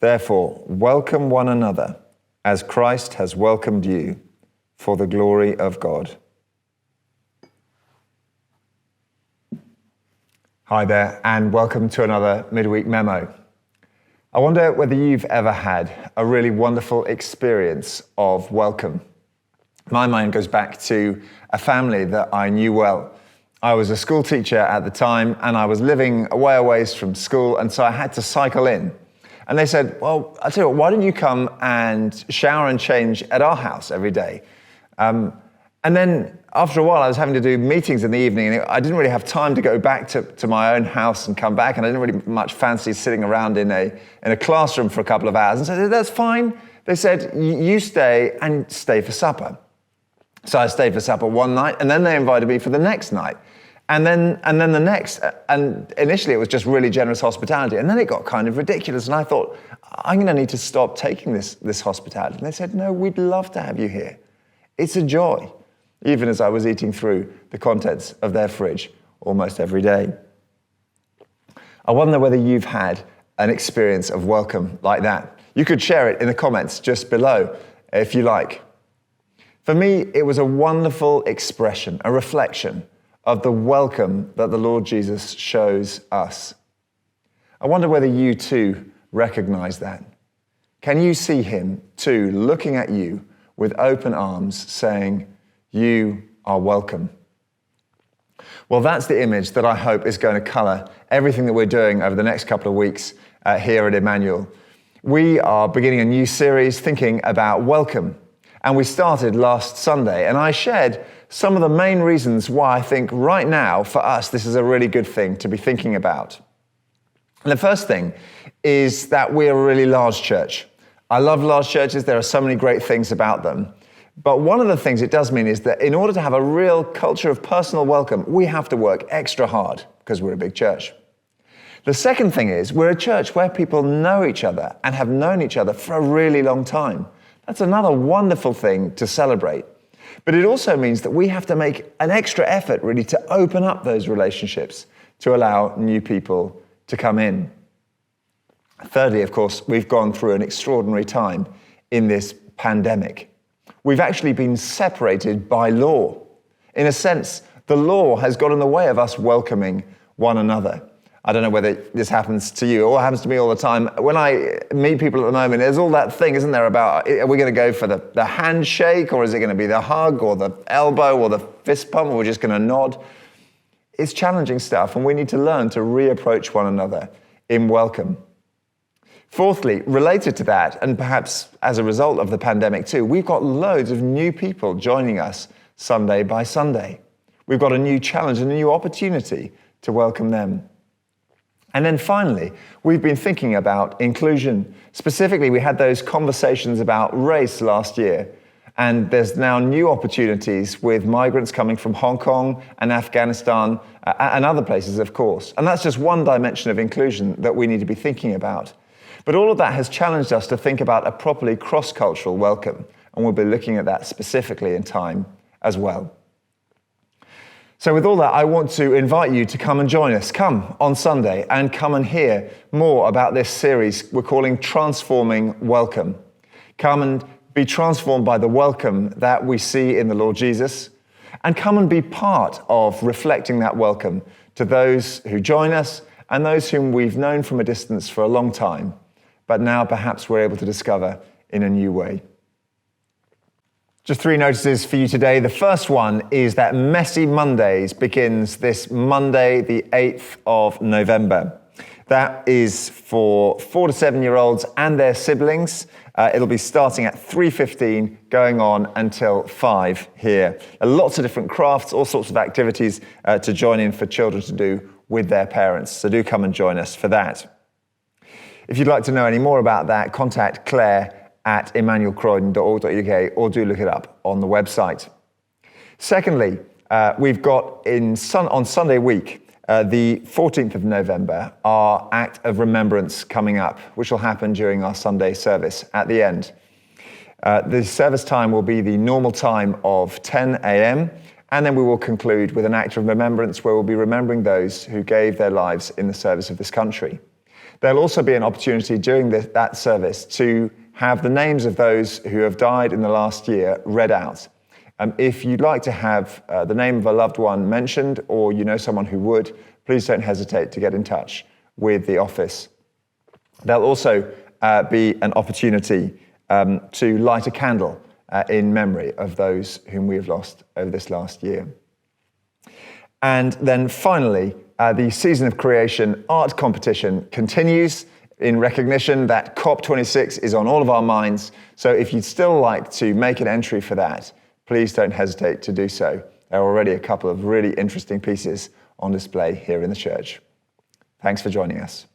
Therefore, welcome one another as Christ has welcomed you for the glory of God. Hi there, and welcome to another Midweek Memo. I wonder whether you've ever had a really wonderful experience of welcome. My mind goes back to a family that I knew well. I was a school teacher at the time, and I was living a ways from school, and so I had to cycle in. And they said, well, I'll tell you what, why don't you come and shower and change at our house every day? And then after a while, I was having to do meetings in the evening, and I didn't really have time to go back to my own house and come back, and I didn't really much fancy sitting around in a classroom for a couple of hours. And so that's fine. They said, you stay and stay for supper. So I stayed for supper one night, and then they invited me for the next night. And then the next, and initially it was just really generous hospitality, and then it got kind of ridiculous, and I thought, I'm going to need to stop taking this hospitality. And they said, no, we'd love to have you here. It's a joy, even as I was eating through the contents of their fridge almost every day. I wonder whether you've had an experience of welcome like that. You could share it in the comments just below if you like. For me, it was a wonderful expression, a reflection of the welcome that the Lord Jesus shows us. I wonder whether you too recognize that. Can you see him too looking at you with open arms saying, you are welcome? Well, that's the image that I hope is going to color everything that we're doing over the next couple of weeks here at Emmanuel. We are beginning a new series thinking about welcome. And we started last Sunday, and I shared some of the main reasons why I think right now, for us, this is a really good thing to be thinking about. And the first thing is that we're a really large church. I love large churches. There are so many great things about them. But one of the things it does mean is that in order to have a real culture of personal welcome, we have to work extra hard because we're a big church. The second thing is we're a church where people know each other and have known each other for a really long time. That's another wonderful thing to celebrate. But it also means that we have to make an extra effort really to open up those relationships to allow new people to come in. Thirdly, of course, we've gone through an extraordinary time in this pandemic. We've actually been separated by law. In a sense, the law has got in the way of us welcoming one another. I don't know whether this happens to you or happens to me all the time. When I meet people at the moment, there's all that thing, isn't there, about are we going to go for the handshake, or is it going to be the hug or the elbow or the fist pump, or we're just going to nod? It's challenging stuff, and we need to learn to reapproach one another in welcome. Fourthly, related to that, and perhaps as a result of the pandemic too, we've got loads of new people joining us Sunday by Sunday. We've got a new challenge and a new opportunity to welcome them. And then finally, we've been thinking about inclusion. Specifically, we had those conversations about race last year, and there's now new opportunities with migrants coming from Hong Kong and Afghanistan and other places, of course. And that's just one dimension of inclusion that we need to be thinking about. But all of that has challenged us to think about a properly cross-cultural welcome, and we'll be looking at that specifically in time as well. So with all that, I want to invite you to come and join us. Come on Sunday and come and hear more about this series we're calling Transforming Welcome. Come and be transformed by the welcome that we see in the Lord Jesus, and come and be part of reflecting that welcome to those who join us and those whom we've known from a distance for a long time, but now perhaps we're able to discover in a new way. Just 3 notices for you today. The first one is that Messy Mondays begins this Monday, the 8th of November. That is for 4 to 7-year-olds and their siblings. It'll be starting at 3:15, going on until 5 here. Lots of different crafts, all sorts of activities to join in for children to do with their parents. So do come and join us for that. If you'd like to know any more about that, contact Claire at emmanuelcroydon.org.uk, or do look it up on the website. Secondly, we've got on Sunday week, the 14th of November, our Act of Remembrance coming up, which will happen during our Sunday service at the end. The service time will be the normal time of 10 a.m., and then we will conclude with an act of remembrance where we'll be remembering those who gave their lives in the service of this country. There'll also be an opportunity during that service to have the names of those who have died in the last year read out. If you'd like to have the name of a loved one mentioned, or you know someone who would, please don't hesitate to get in touch with the office. There'll also be an opportunity to light a candle in memory of those whom we have lost over this last year. And then finally, the Season of Creation art competition continues in recognition that COP26 is on all of our minds. So if you'd still like to make an entry for that, please don't hesitate to do so. There are already a couple of really interesting pieces on display here in the church. Thanks for joining us.